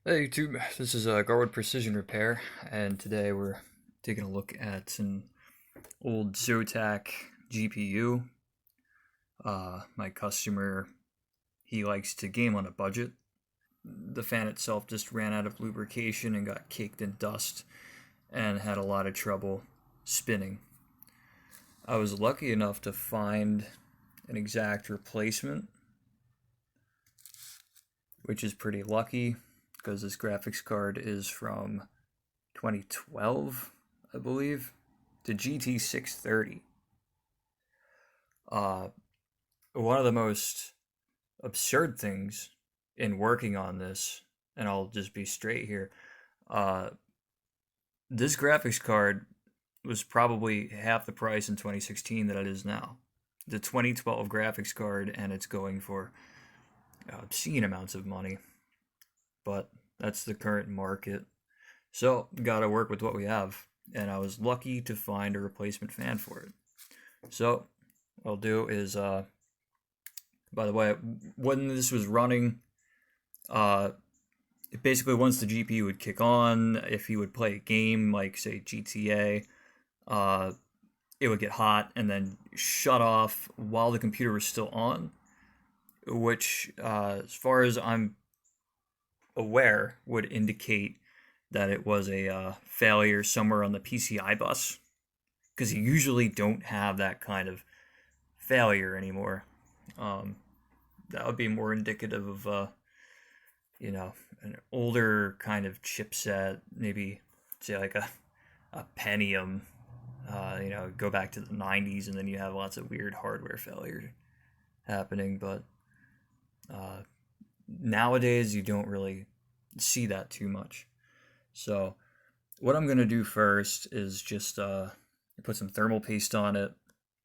Hey YouTube, this is Garwood Precision Repair, and today we're taking a look at an old ZOTAC GPU. My customer, he likes to game on a budget. The fan itself just ran out of lubrication and got caked in dust and had a lot of trouble spinning. I was lucky enough to find an exact replacement, which is pretty lucky because this graphics card is from 2012, I believe, the GT630. Uh, One of the most absurd things in working on this, and I'll just be straight here, uh, this graphics card was probably half the price in 2016 that it is now. The 2012 graphics card, and it's going for obscene amounts of money, but that's the current market. So, gotta work with what we have, and I was lucky to find a replacement fan for it. So, what I'll do is, by the way, when this was running, uh, basically once the GPU would kick on, if you would play a game like, say, GTA, uh, it would get hot and then shut off while the computer was still on, which, as far as I'm aware, would indicate that it was a failure somewhere on the PCI bus, because you usually don't have that kind of failure anymore. Um, that would be more indicative of, an older kind of chipset, maybe say like a Pentium. Go back to the 90s, and then you have lots of weird hardware failure happening. But uh, nowadays, you don't really see that too much. So, what I'm gonna do first is just put some thermal paste on it.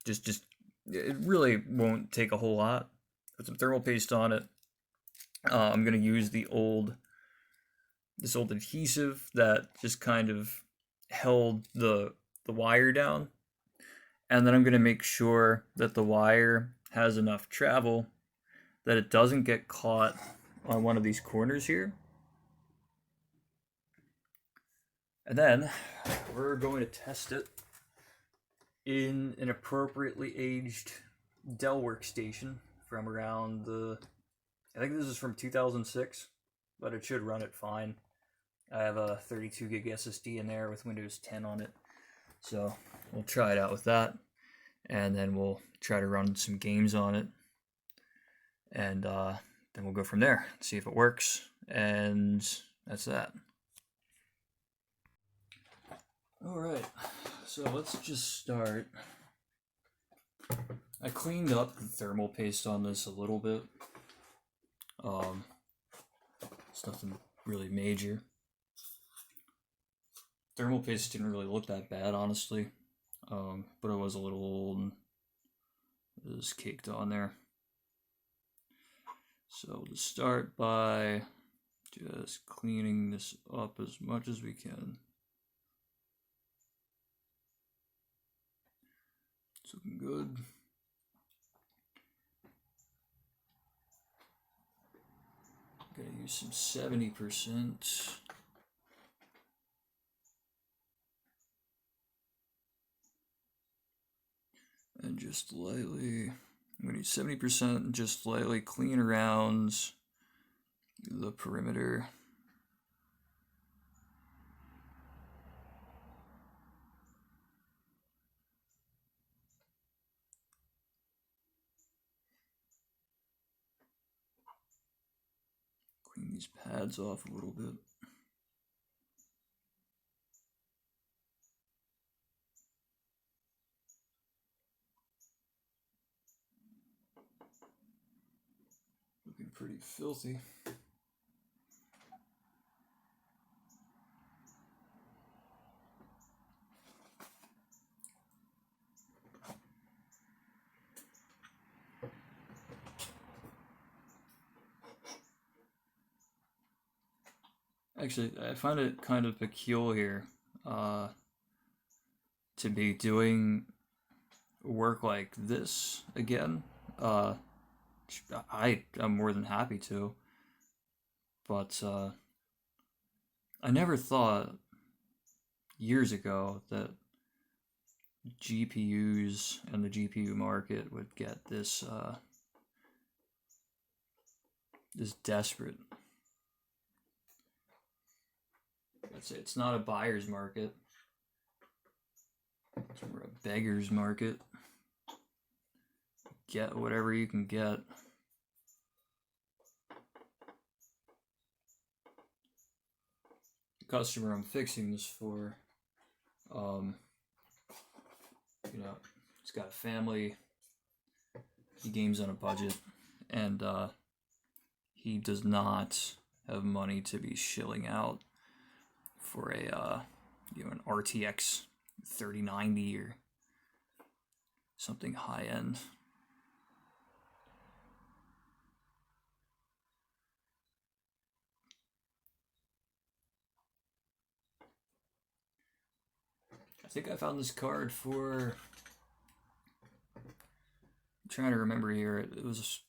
Just it really won't take a whole lot. Put some thermal paste on it. I'm gonna use this old adhesive that just kind of held the wire down, and then I'm gonna make sure that the wire has enough travel that it doesn't get caught on one of these corners here. And then we're going to test it in an appropriately aged Dell workstation from around I think this is from 2006, but it should run it fine. I have a 32 gig SSD in there with Windows 10 on it, so we'll try it out with that, and then we'll try to run some games on it, and then we'll go from there, see if it works, and that's that. Alright, so let's just start. I cleaned up the thermal paste on this a little bit. It's nothing really major. Thermal paste didn't really look that bad, honestly, but it was a little old and it was caked on there. So we'll start by just cleaning this up as much as we can. It's looking good. Gonna use some 70%. And just lightly, I'm gonna use 70% and just lightly clean around the perimeter. Clean these pads off a little bit. Looking pretty filthy. Actually, I find it kind of peculiar uh, to be doing work like this again. Uh, I'm more than happy to, but I never thought years ago that GPUs and the GPU market would get this this desperate. I'd say it's not a buyer's market. It's more a beggar's market. Get whatever you can get. The customer I'm fixing this for, you know, he's got a family, he games on a budget, and he does not have money to be shilling out for a an RTX 3090 or something high end. I think I found this card for, I'm trying to remember here, it was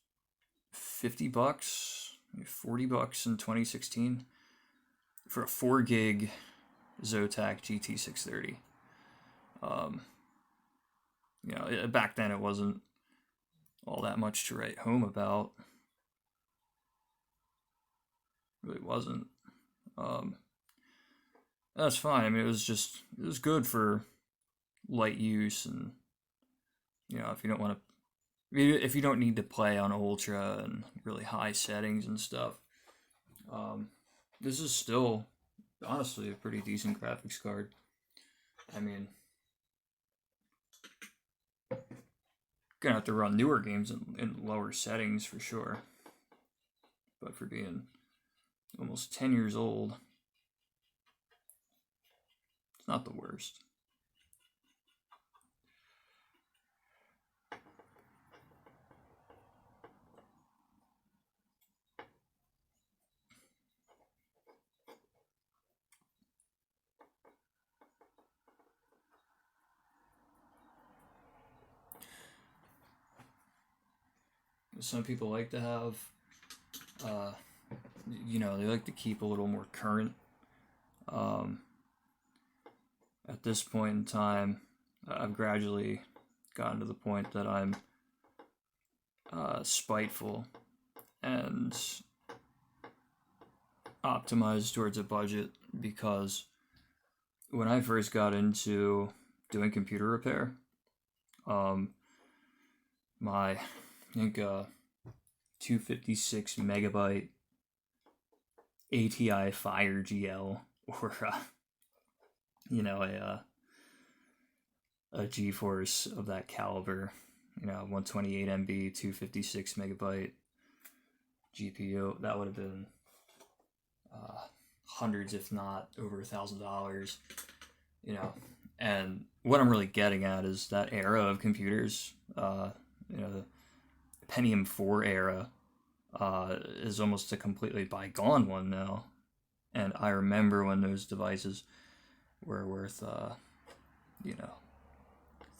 $50, $40 in 2016 for a 4 gig ZOTAC GT630. You know, back then it wasn't all that much to write home about. It really wasn't. That's fine. I mean, it was good for light use, and you know, if you don't want to, if you don't need to play on ultra and really high settings and stuff, this is still honestly a pretty decent graphics card. I mean, gonna have to run newer games in lower settings for sure, but for being almost 10 years old, it's not the worst. Some people like to have, you know, they like to keep a little more current. At this point in time, I've gradually gotten to the point that I'm spiteful and optimized towards a budget, because when I first got into doing computer repair, my, I think, 256 megabyte ATI Fire GL, or you know, a GeForce of that caliber, you know, 128 MB, 256 megabyte GPU, that would have been hundreds, if not over $1,000, you know. And what I'm really getting at is that era of computers, you know, the Pentium 4 era is almost a completely bygone one now. And I remember when those devices were worth, you know,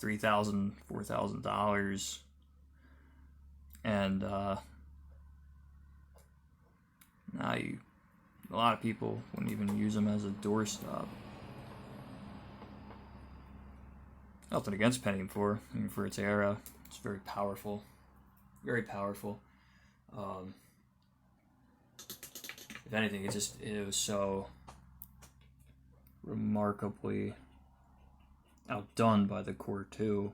$3,000, $4,000, and now a lot of people wouldn't even use them as a doorstop. Nothing against Pentium 4. I mean, for its era, it's very powerful. Very powerful. If anything, it was so remarkably outdone by the Core 2.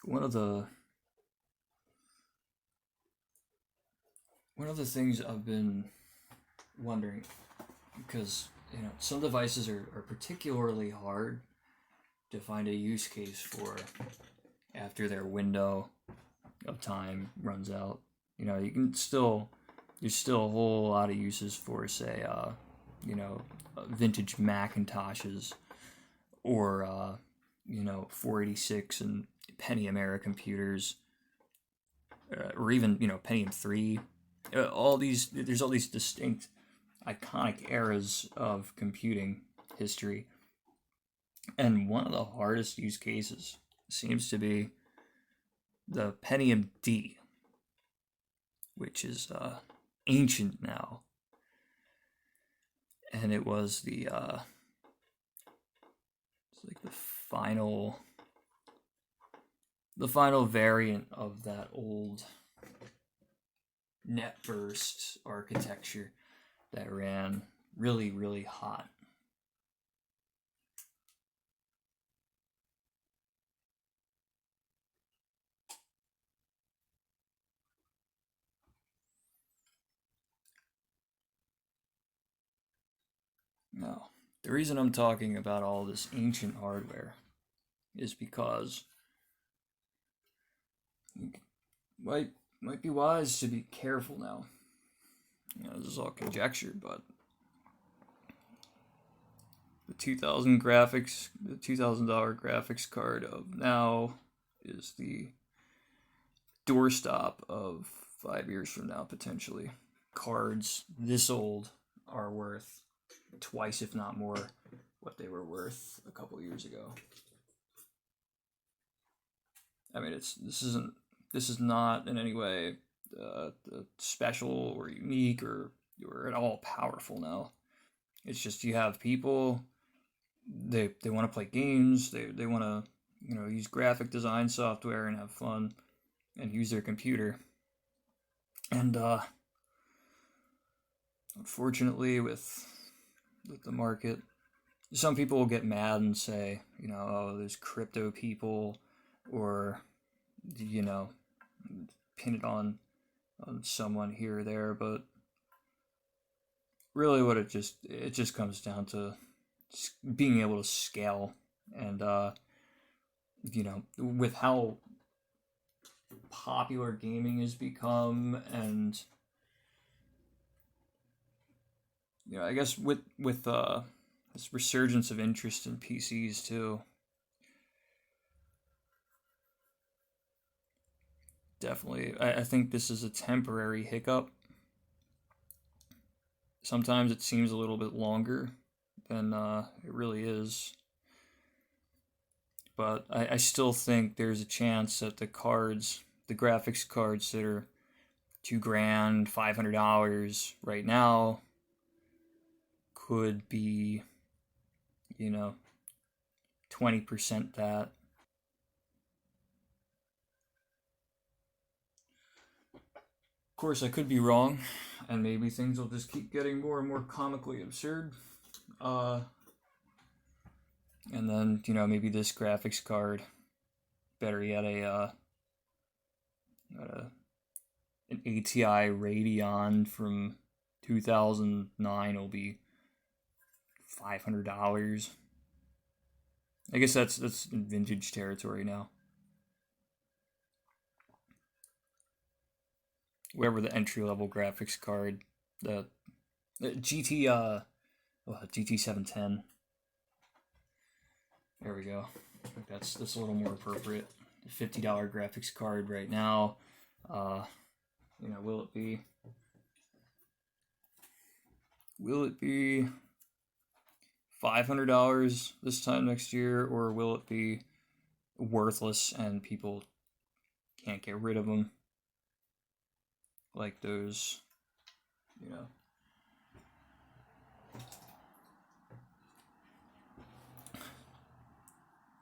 One of the things I've been wondering, because you know, some devices are particularly hard to find a use case for after their window of time runs out. You know, there's still a whole lot of uses for, say, you know, vintage Macintoshes, or you know, 486 and Pentium era computers, or even, you know, Pentium 3. All these, there's all these distinct, iconic eras of computing history. And one of the hardest use cases seems to be the Pentium D, which is ancient now. And it was the it's like the final variant of that old net burst architecture that ran really, really hot. Now, the reason I'm talking about all this ancient hardware is because it might be wise to be careful now. You know, this is all conjecture, but the $2,000 graphics card of now is the doorstop of 5 years from now, potentially. Cards this old are worth twice, if not more, what they were worth a couple years ago. I mean, this is not in any way special or unique or at all powerful now. It's just you have people, they want to play games, they want to, you know, use graphic design software and have fun and use their computer. And unfortunately, with the market, some people will get mad and say, you know, oh, there's crypto people, or, you know, pin it on someone here or there, but really what it just comes down to being able to scale. And you know, with how popular gaming has become, and you know, I guess with this resurgence of interest in PCs too, definitely, I think this is a temporary hiccup. Sometimes it seems a little bit longer than it really is. But I still think there's a chance that the graphics cards that are $2,000, $500 right now could be, you know, 20% that. Of course, I could be wrong, and maybe things will just keep getting more and more comically absurd. And then, you know, maybe this graphics card, better yet, an ATI Radeon from 2009 will be $500. I guess that's vintage territory now. Wherever the entry level graphics card, the GT710. There we go. I think that's a little more appropriate. The $50 graphics card right now. You know, will it be $500 this time next year, or will it be worthless and people can't get rid of them? Like those, you know,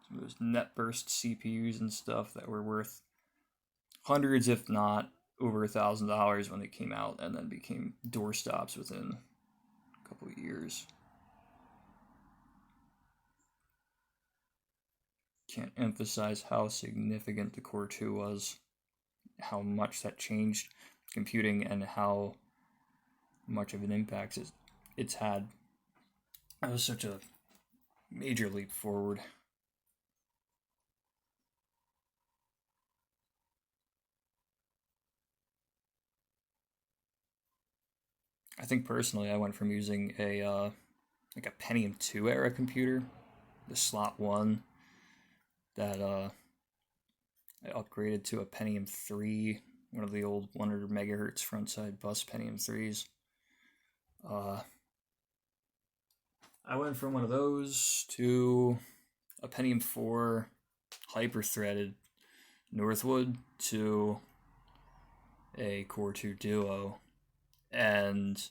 some of those net burst CPUs and stuff that were worth hundreds, if not over $1,000 when they came out, and then became doorstops within a couple of years. Can't emphasize how significant the Core 2 was, how much that changed computing, and how much of an impact it's had. That was such a major leap forward. I think personally, I went from using a like a Pentium 2 era computer, the slot 1, that I upgraded to a Pentium 3 one of the old 100 megahertz front side bus Pentium 3s. I went from one of those to a Pentium 4 hyper-threaded Northwood to a Core 2 Duo, and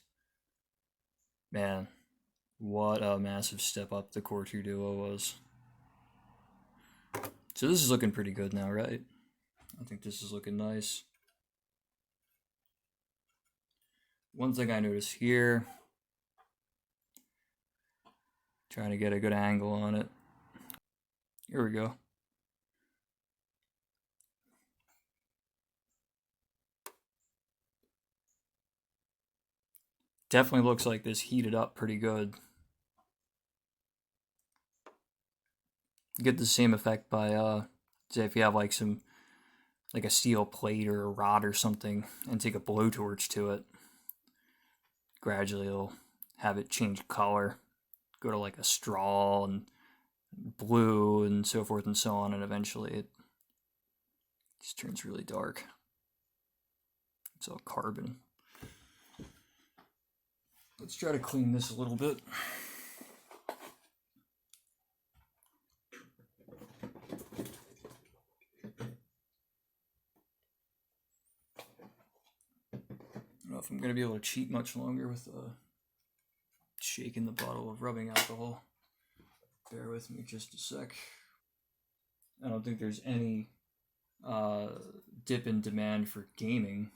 man, what a massive step up the Core 2 Duo was. So this is looking pretty good now, right? I think this is looking nice. One thing I noticed here, trying to get a good angle on it. Here we go. Definitely looks like this heated up pretty good. You get the same effect by, say if you have like a steel plate or a rod or something and take a blowtorch to it. Gradually it'll have it change color, go to like a straw and blue and so forth and so on, and eventually it just turns really dark. It's all carbon. Let's try to clean this a little bit. I don't know if I'm going to be able to cheat much longer with shaking the bottle of rubbing alcohol. Bear with me just a sec. I don't think there's any dip in demand for gaming.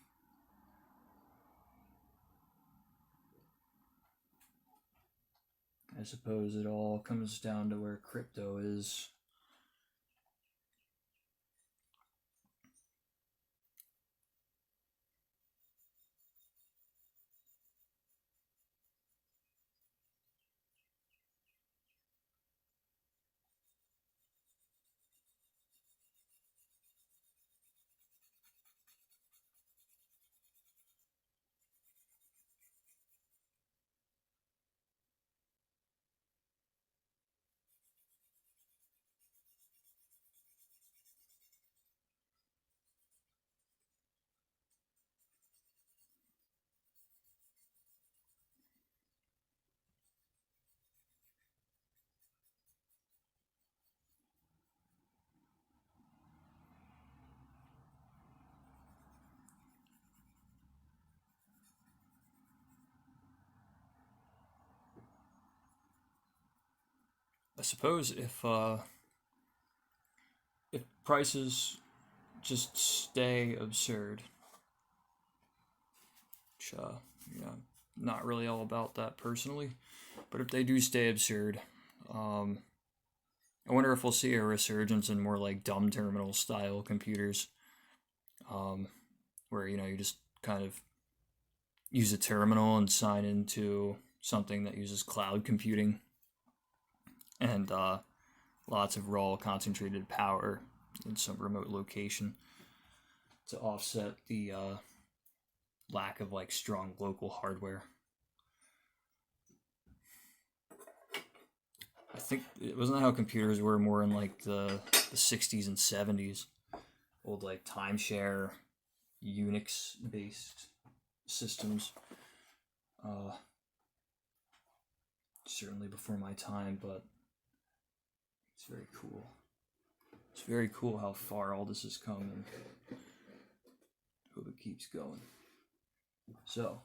I suppose it all comes down to where crypto is. I suppose if prices just stay absurd, which not really all about that personally, but if they do stay absurd, I wonder if we'll see a resurgence in more like dumb terminal style computers, where you just kind of use a terminal and sign into something that uses cloud computing and lots of raw concentrated power in some remote location to offset the lack of like strong local hardware. I think it wasn't that how computers were more in like the 60s and 70s, old like timeshare Unix based systems. Certainly before my time, but it's very cool. It's very cool how far all this has come, and hope it keeps going. So,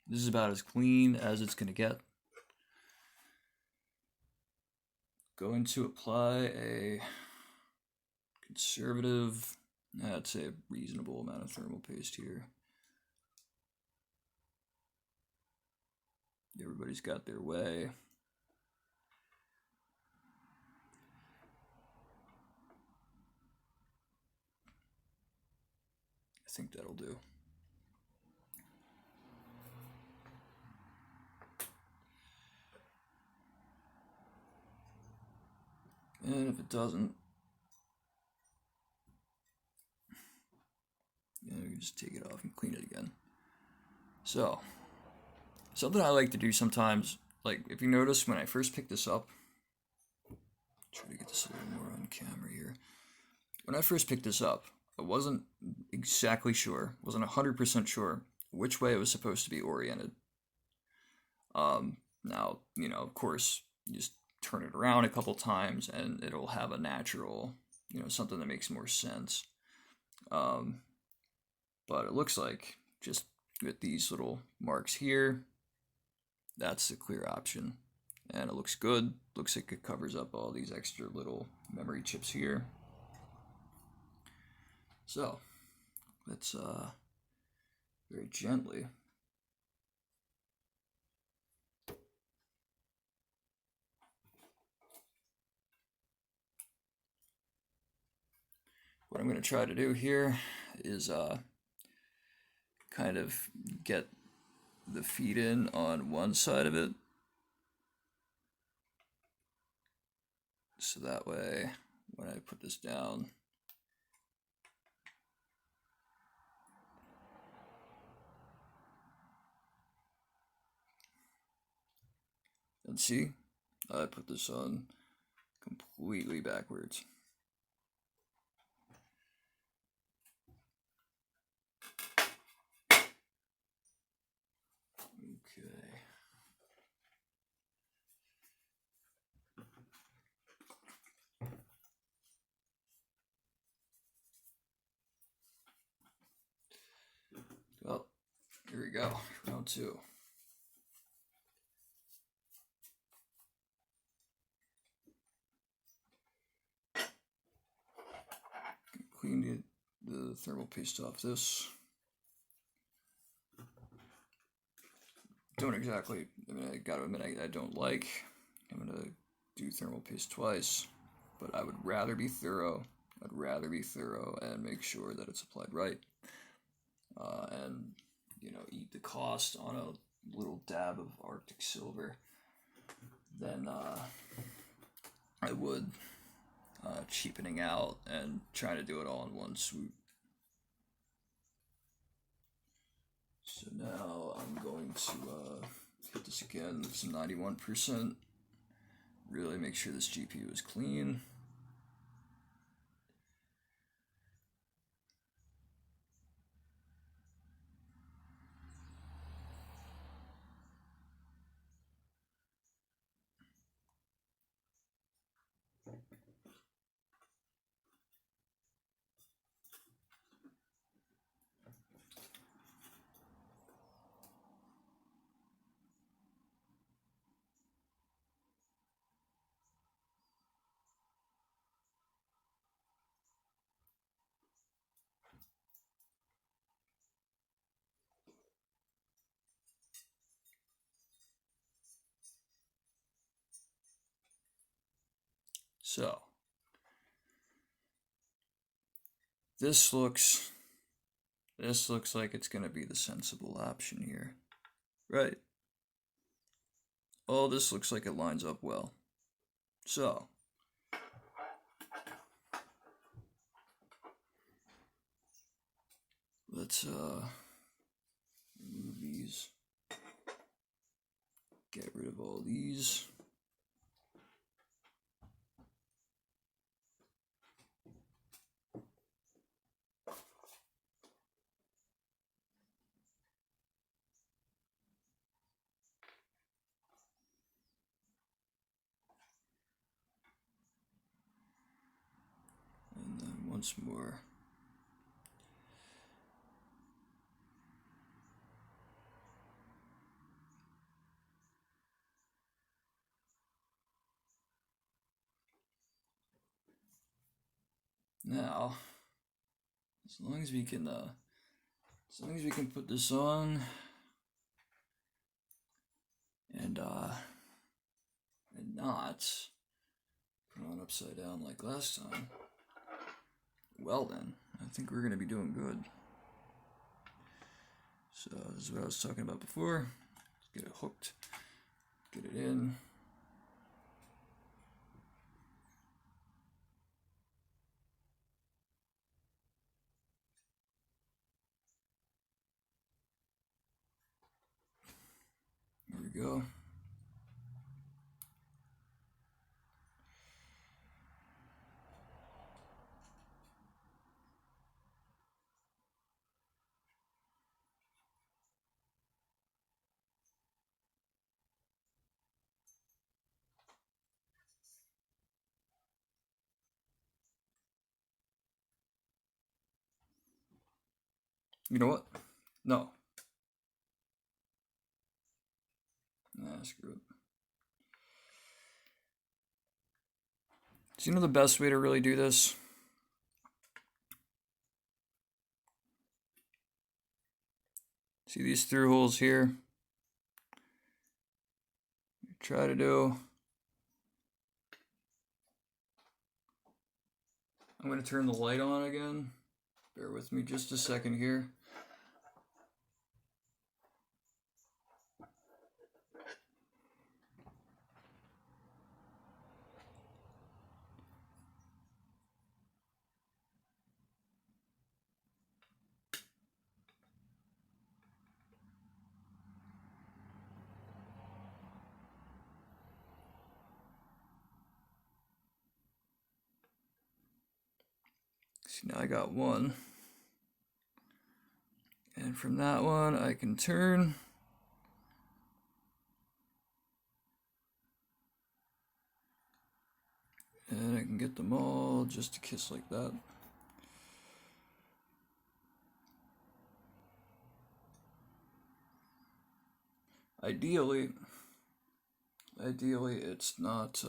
this is about as clean as it's going to get. Going to apply a conservative, I'd say a reasonable amount of thermal paste here. Everybody's got their way. I think that'll do. And if it doesn't, we can just take it off and clean it again. So, something I like to do sometimes, like if you notice when I first picked this up, try to get this a little more on camera here. When I first picked this up, I wasn't exactly sure, wasn't 100% sure which way it was supposed to be oriented. Now, of course, you just turn it around a couple times and it'll have a natural, something that makes more sense. But it looks like just with these little marks here, that's the clear option. And it looks good. Looks like it covers up all these extra little memory chips here. So let's very gently what I'm going to try to do here is kind of get the feed in on one side of it, so that way when I put this down, and see, I put this on completely backwards. Okay. Well, here we go, round two. Clean the thermal paste off this. Don't exactly, I gotta admit, I don't like. I'm gonna do thermal paste twice, but I would rather be thorough. I'd rather be thorough and make sure that it's applied right. And, eat the cost on a little dab of Arctic Silver than I would cheapening out and trying to do it all in one swoop. So now I'm going to hit this again with some 91%. Really make sure this GPU is clean. So this looks like it's going to be the sensible option here, right? All this looks like it lines up well. So let's remove these, get rid of all these. And then once more. Now, as long as we can put this on and not put it on upside down like last time, well then, I think we're gonna be doing good. So this is what I was talking about before. Get it hooked, get it in. There we go. You know what? No. Nah, screw it. So you know the best way to really do this? See these through holes here? Try to do. I'm going to turn the light on again. Bear with me just a second here. See, now I got one. And from that one, I can turn. And I can get them all just a kiss like that. Ideally, it's not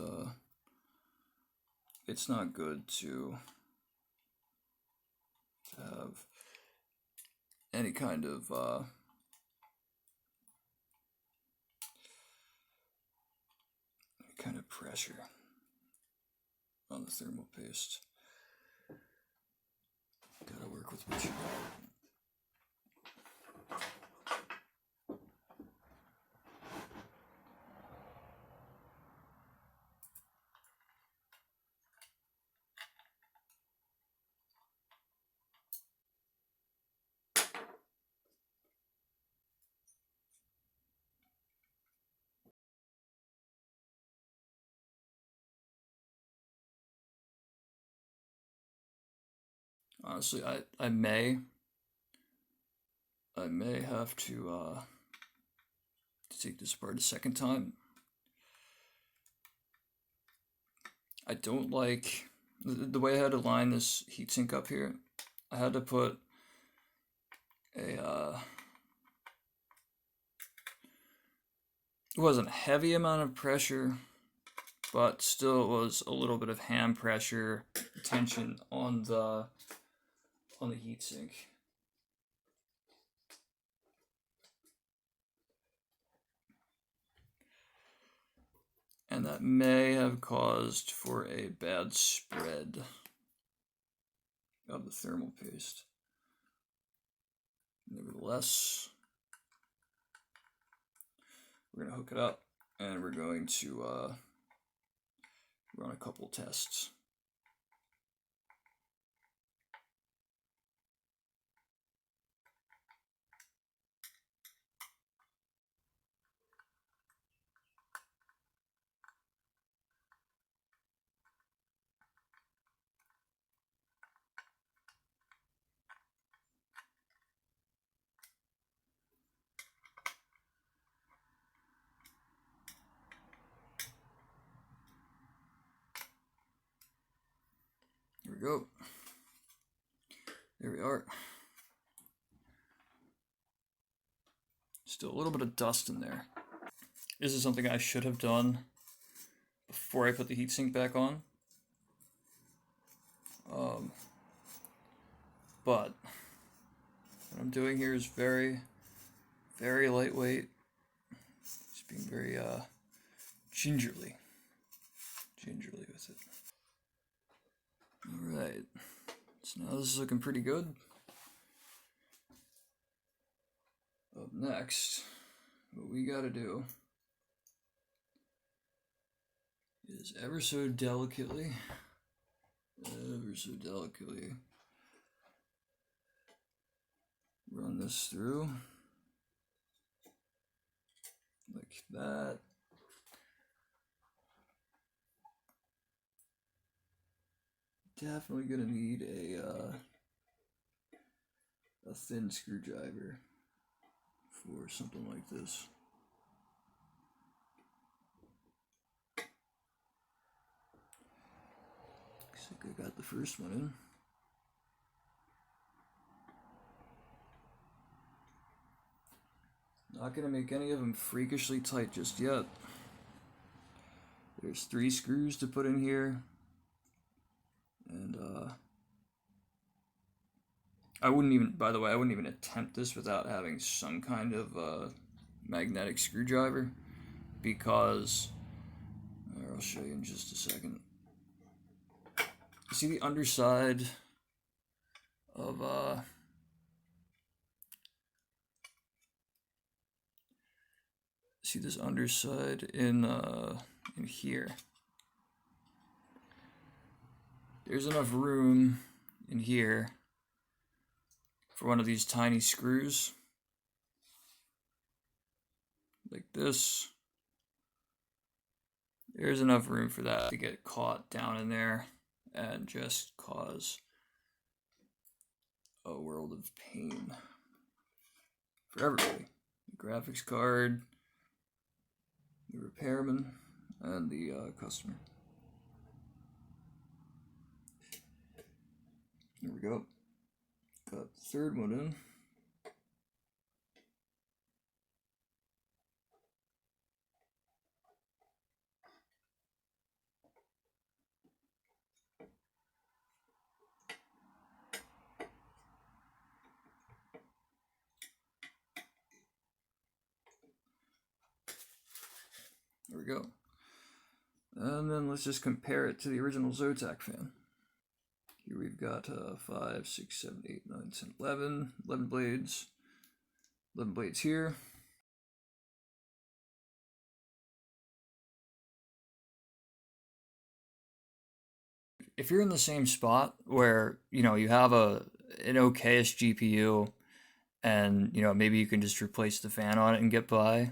good to have any kind of pressure on the thermal paste. Gotta work with what you got. Honestly, I may have to take this apart a second time. I don't like the way I had to line this heatsink up here. I had to put a it wasn't a heavy amount of pressure, but still it was a little bit of hand pressure tension on the heatsink. And that may have caused for a bad spread of the thermal paste. Nevertheless, we're going to hook it up and we're going to run a couple tests. Here we go. There we are. Still a little bit of dust in there. This is something I should have done before I put the heatsink back on. But what I'm doing here is very, very lightweight. Just being very gingerly with it. Alright, so now this is looking pretty good. Up next, what we gotta do is ever so delicately run this through like that. Definitely gonna need a thin screwdriver for something like this. Looks like I got the first one in. Not gonna make any of them freakishly tight just yet. There's 3 screws to put in here. And I wouldn't even, by the way, I wouldn't even attempt this without having some kind of magnetic screwdriver, because, I'll show you in just a second. See the underside of see this underside in here. There's enough room in here for one of these tiny screws, like this. There's enough room for that to get caught down in there and just cause a world of pain for everybody. The graphics card, the repairman, and the customer. Here we go. Got the third one in. There we go. And then let's just compare it to the original ZOTAC fan. Here we've got 5, 6, 7, 8, 9, 10, 11 blades. 11 blades here. If you're in the same spot where, you know, you have an okayish GPU and, you know, maybe you can just replace the fan on it and get by.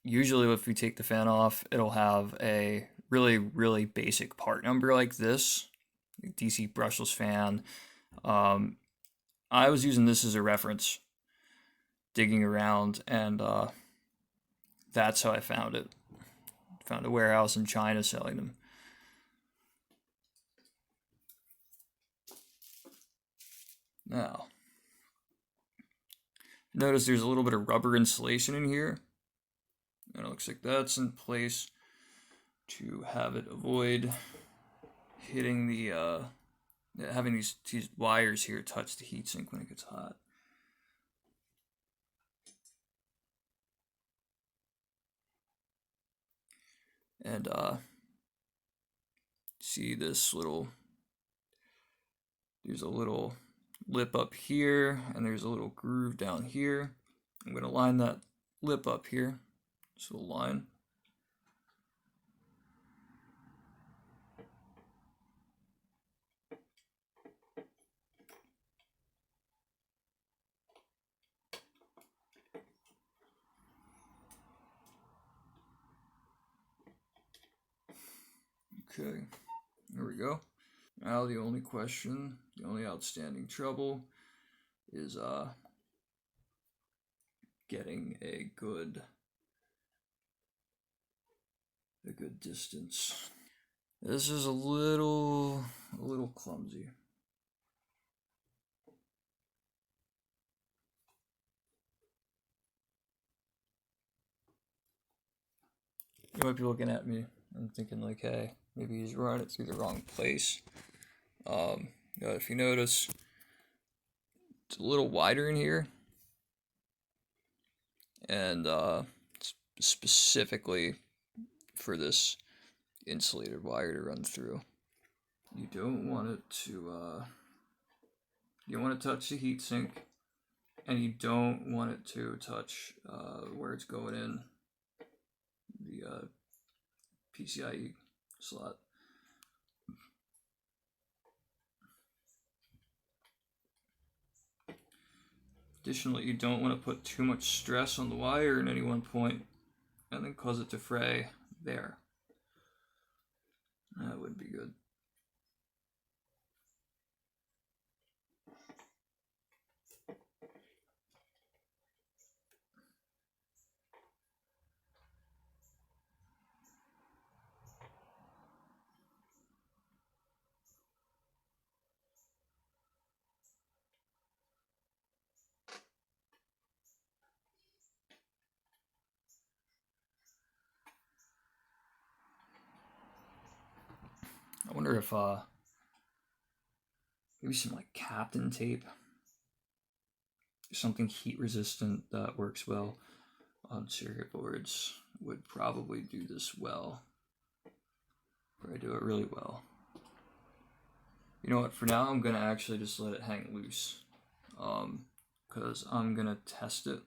Usually if we take the fan off, it'll have a really, really basic part number like this. DC brushless fan. I was using this as a reference, digging around, and that's how I found it. Found a warehouse in China selling them. Now, notice there's a little bit of rubber insulation in here, and it looks like that's in place to have it avoid hitting the having these wires here touch the heatsink when it gets hot. And see this little, there's a little lip up here, and there's a little groove down here. I'm going to line that lip up here, this little line. Okay, there we go. Now the only question, the only outstanding trouble is getting a good distance. This is a little clumsy. You might be looking at me and thinking like, hey, maybe he's running it through the wrong place. If you notice, it's a little wider in here, and specifically for this insulated wire to run through. You don't want it to you don't want to touch the heatsink, and you don't want it to touch where it's going in, the PCIe slot. Additionally, you don't want to put too much stress on the wire at any one point and then cause it to fray there. That would be good. I wonder if maybe some like Captain tape, something heat resistant that works well on circuit boards would probably do this well. Probably do it really well. You know what? For now, I'm gonna actually just let it hang loose, because I'm gonna test it.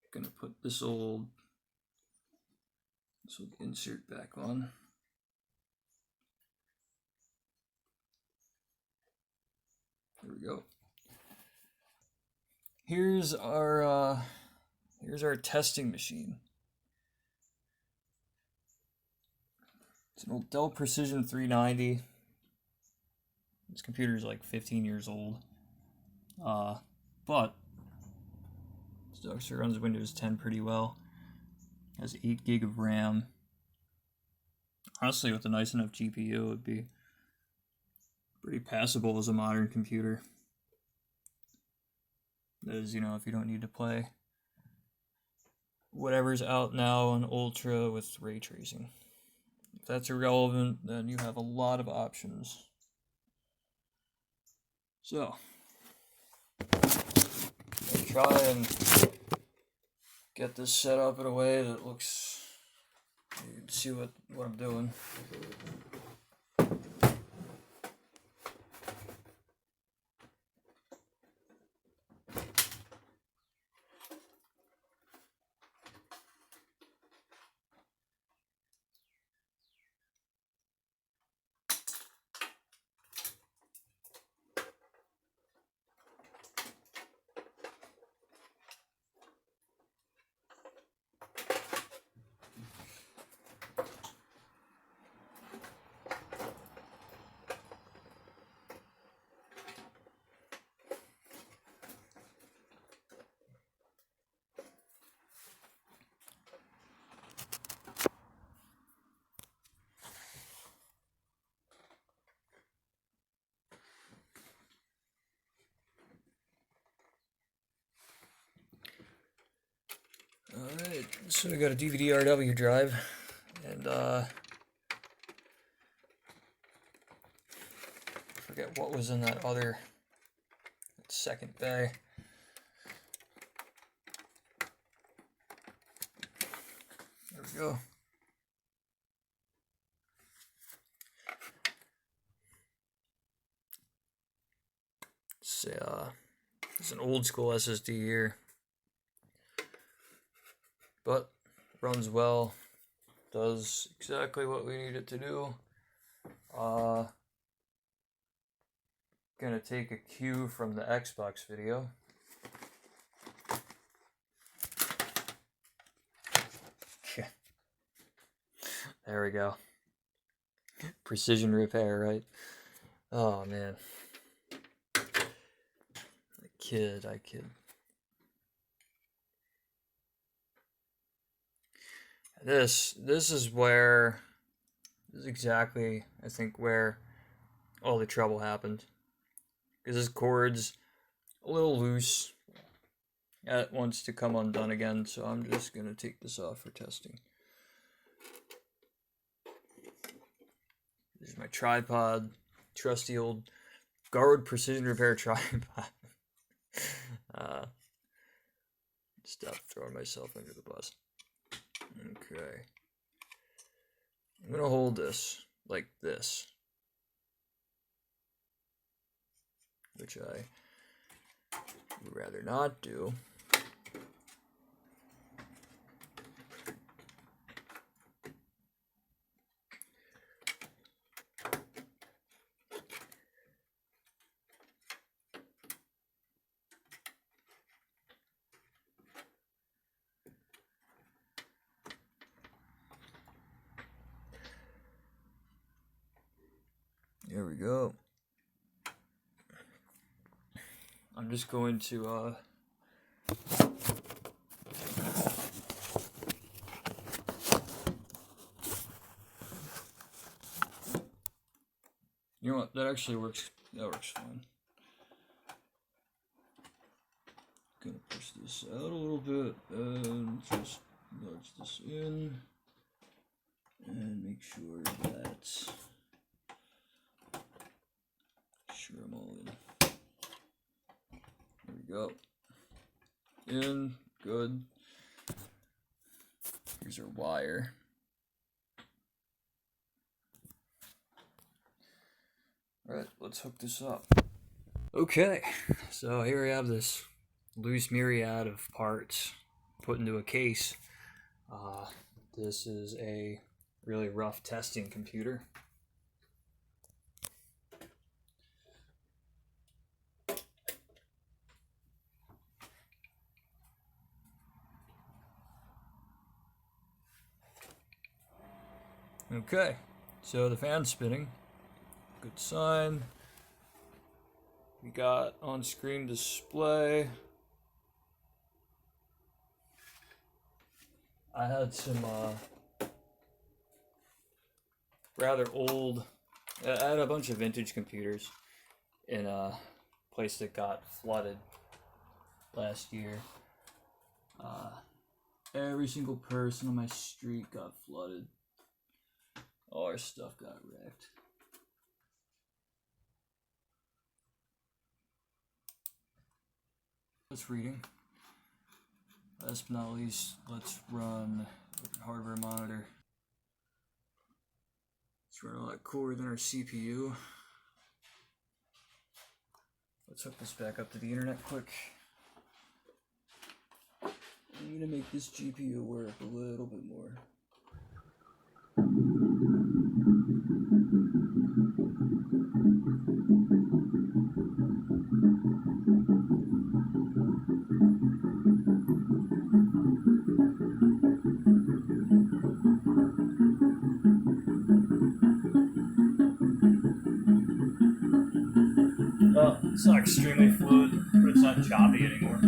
Gonna put this old insert back on. There we go. Here's our testing machine. It's an old Dell Precision 390. This computer is like 15 years old, but it actually runs Windows 10 pretty well. Has 8 gig of RAM. Honestly, with a nice enough GPU, it would be pretty passable as a modern computer. That is, you know, if you don't need to play whatever's out now on Ultra with ray tracing. If that's irrelevant, then you have a lot of options. So, I'll try and get this set up in a way that looks, you can see what I'm doing. Alright, so we got a DVD-RW drive, and I forget what was in that other second bay. There we go. It's an old school SSD here, but runs well, does exactly what we need it to do. Gonna take a cue from the Xbox video. There we go. Precision repair, right? Oh man. I kid. This is exactly, I think, where all the trouble happened. Because this cord's a little loose. It wants to come undone again, so I'm just gonna take this off for testing. There's my tripod, trusty old Guard Precision Repair tripod. Stop throwing myself under the bus. Okay. I'm gonna hold this like this, which I would rather not do. There we go. I'm just going to you know what, that actually works. That works fine. Gonna push this out a little bit and just nudge this in and make sure that sure I'm all in. There we go. In, good. Here's our wire. Alright, let's hook this up. Okay, so here we have this loose myriad of parts put into a case. This is a really rough testing computer. Okay, so the fan's spinning. Good sign. We got on-screen display. I had some rather old. I had a bunch of vintage computers in a place that got flooded last year. Every single person on my street got flooded. All our stuff got wrecked. That's reading. Last but not least, let's run a hardware monitor. It's running a lot cooler than our CPU. Let's hook this back up to the internet quick. I'm gonna make this GPU work a little bit more. Well, it's not extremely fluid, but it's not choppy anymore.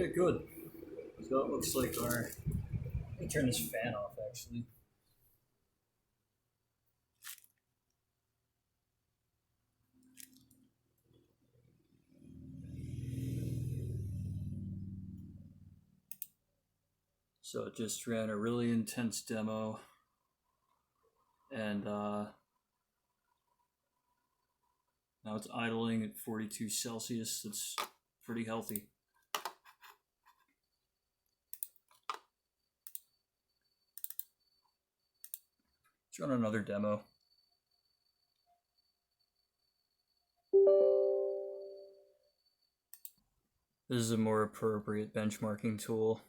Okay, good. So it looks like our... Let me turn this fan off, actually. So it just ran a really intense demo, and now it's idling at 42 Celsius. That's pretty healthy. Let's run another demo. This is a more appropriate benchmarking tool.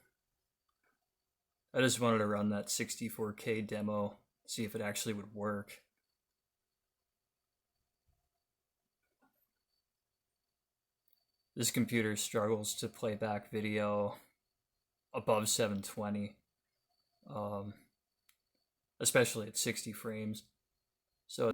I just wanted to run that 64K demo, see if it actually would work. This computer struggles to play back video above 720, especially at 60 frames. So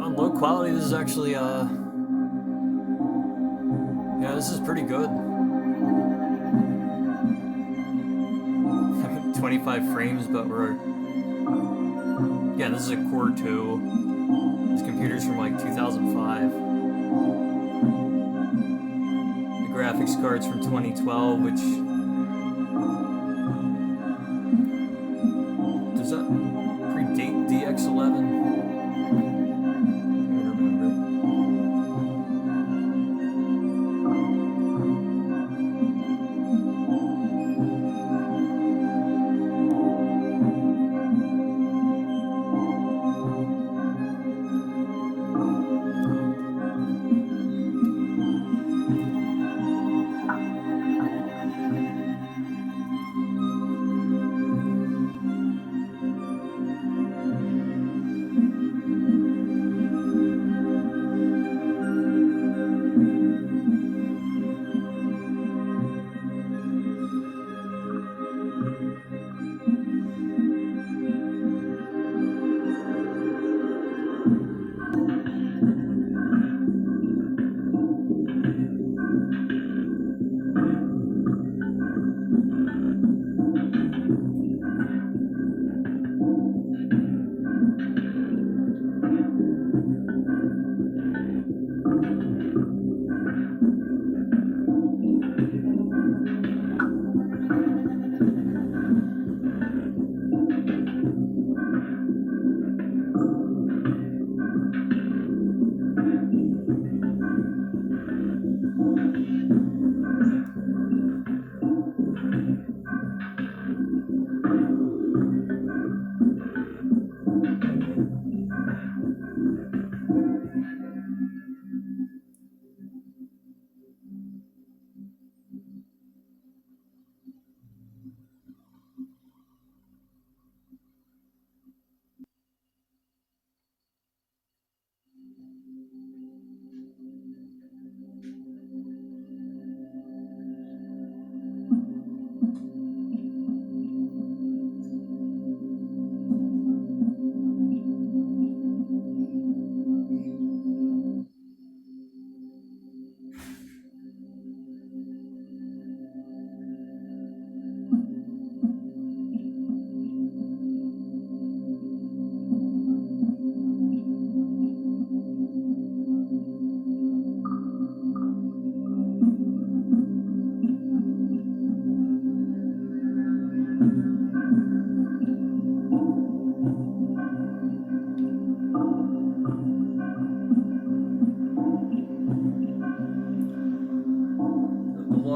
on low quality, this is actually, yeah, this is pretty good. 25 frames, but we're, yeah, this is a Core 2. This computer's from like 2005. The graphics card's from 2012, which, does that predate DX11?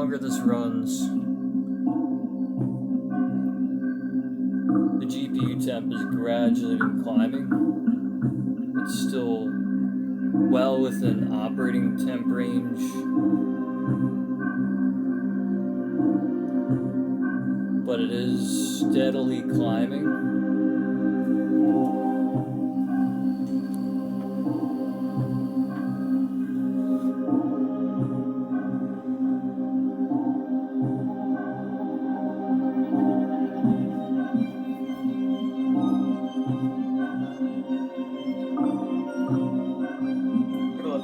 longer this runs, the GPU temp has gradually been climbing. It's still well within operating temp range, but it is steadily climbing.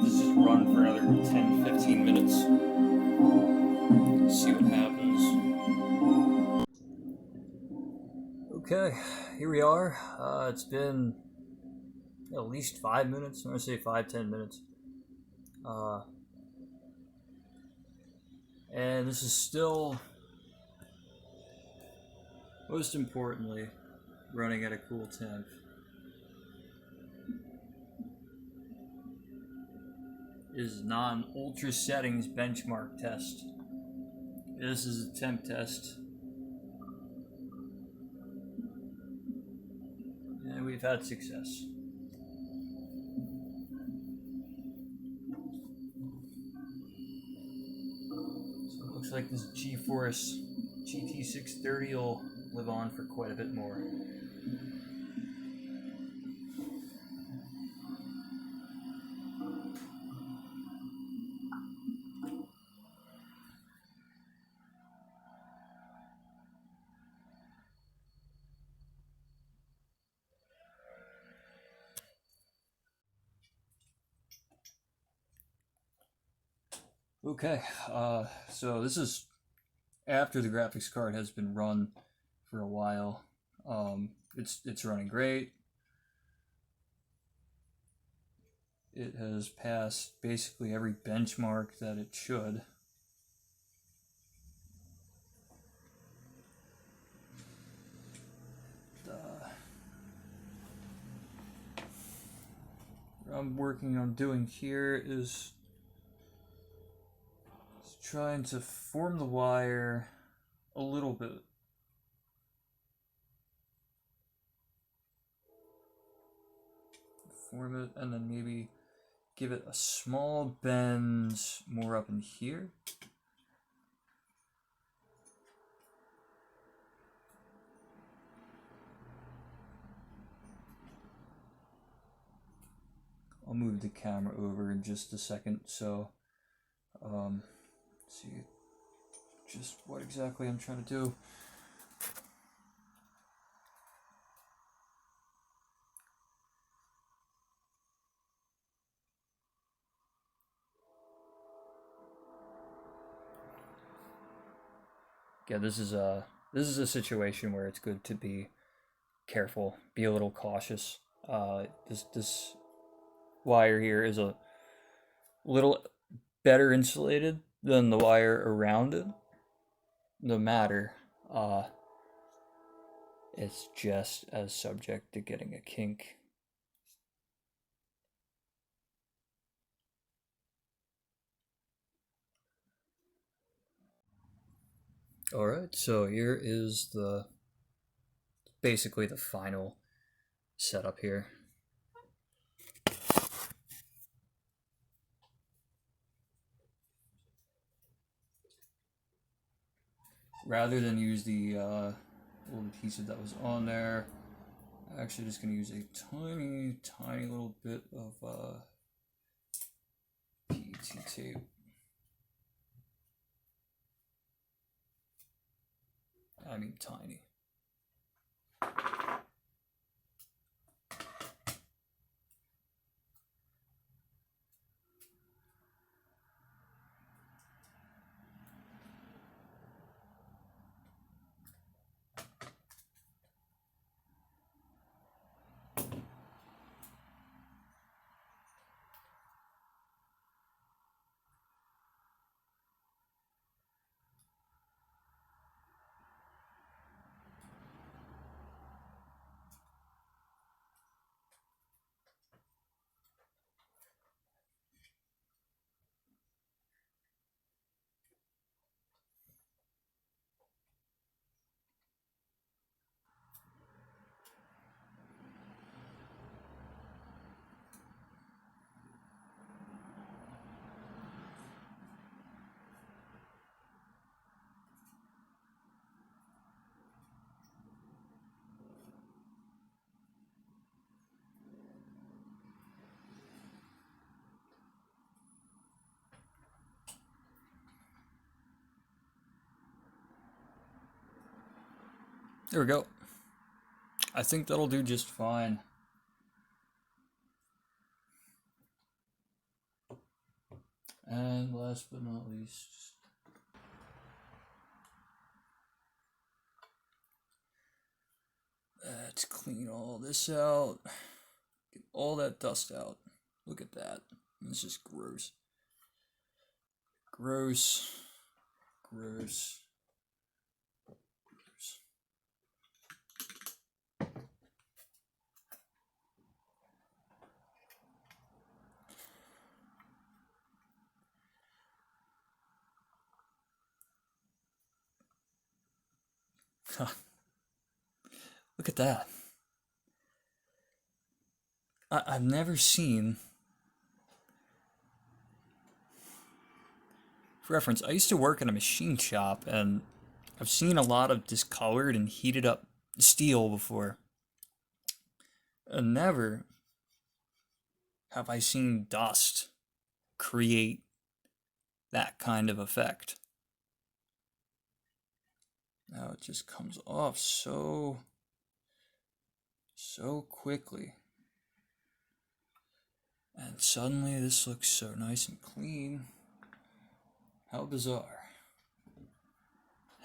This just run for another 10-15 minutes. See what happens. Okay, here we are. It's been at least 5 minutes. I'm gonna say 5-10 minutes. And this is still, most importantly, running at a cool temp. Is not an ultra settings benchmark test. This is a temp test. And we've had success. So it looks like this GeForce GT630 will live on for quite a bit more. Okay, so this is after the graphics card has been run for a while. It's running great. It has passed basically every benchmark that it should. What I'm working on doing here is trying to form the wire a little bit. Form it and then maybe give it a small bend more up in here. I'll move the camera over in just a second, so see just what exactly I'm trying to do. Yeah, this is a situation where it's good to be careful, be a little cautious. This wire here is a little better insulated than the wire around it. No matter, it's just as subject to getting a kink. Alright, so here is basically the final setup here. Rather than use the little adhesive that was on there, I'm actually just going to use a tiny little bit of PET tape. I mean tiny. There we go. I think that'll do just fine. And last but not least, let's clean all this out. Get all that dust out. Look at that. It's just gross. Gross. Gross. Look at that. I've never seen... For reference, I used to work in a machine shop, and I've seen a lot of discolored and heated up steel before. And never have I seen dust create that kind of effect. Now it just comes off so quickly. And suddenly this looks so nice and clean. How bizarre.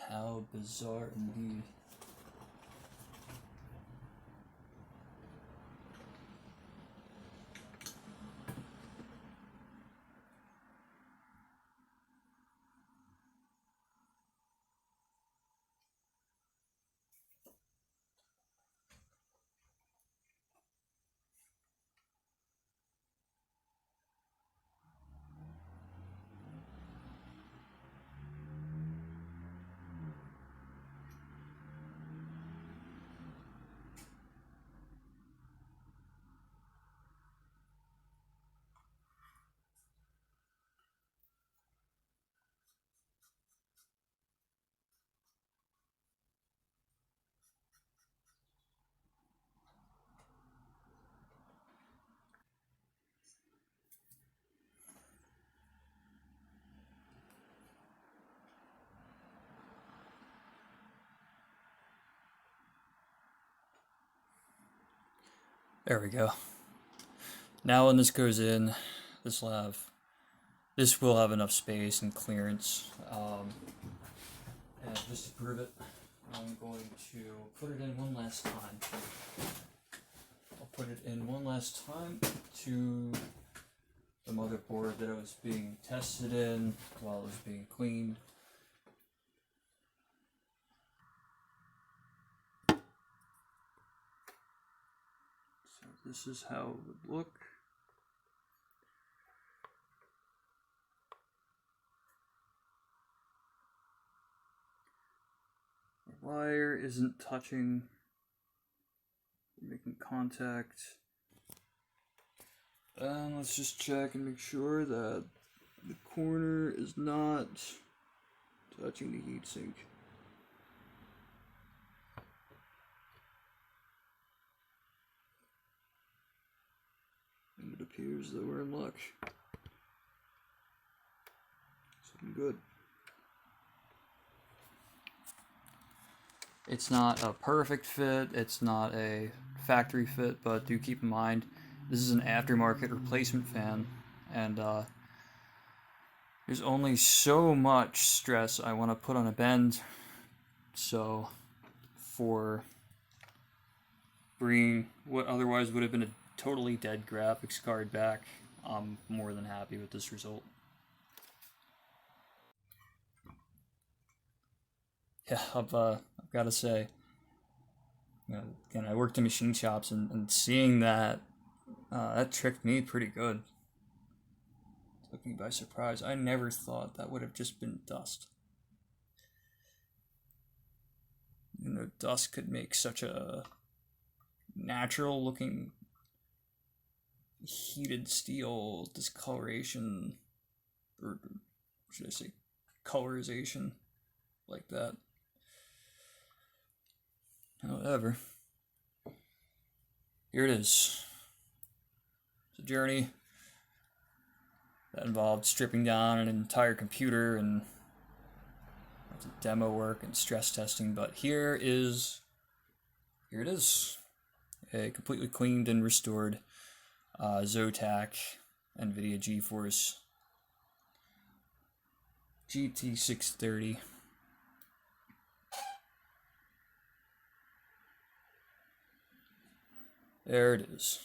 How bizarre indeed. There we go. Now when this goes in, this will have enough space and clearance. And just to prove it, I'm going to put it in one last time. I'll put it in one last time to the motherboard that I was being tested in while it was being cleaned. So this is how it would look. The wire isn't touching, making contact. And let's just check and make sure that the corner is not touching the heatsink. And it appears that we're in luck. It's looking good. It's not a perfect fit, it's not a factory fit, but do keep in mind, this is an aftermarket replacement fan, and there's only so much stress I want to put on a bend, so for bringing what otherwise would have been a totally dead graphics card back, I'm more than happy with this result. Yeah, I've got to say, again, I worked in machine shops, and seeing that, that tricked me pretty good. Took me by surprise. I never thought that would have just been dust. Dust could make such a natural looking heated steel discoloration, or should I say colorization, like that. However, here it is. It's a journey that involved stripping down an entire computer and demo work and stress testing, but here is here it is. A completely cleaned and restored ZOTAC NVIDIA GeForce GT630. There it is.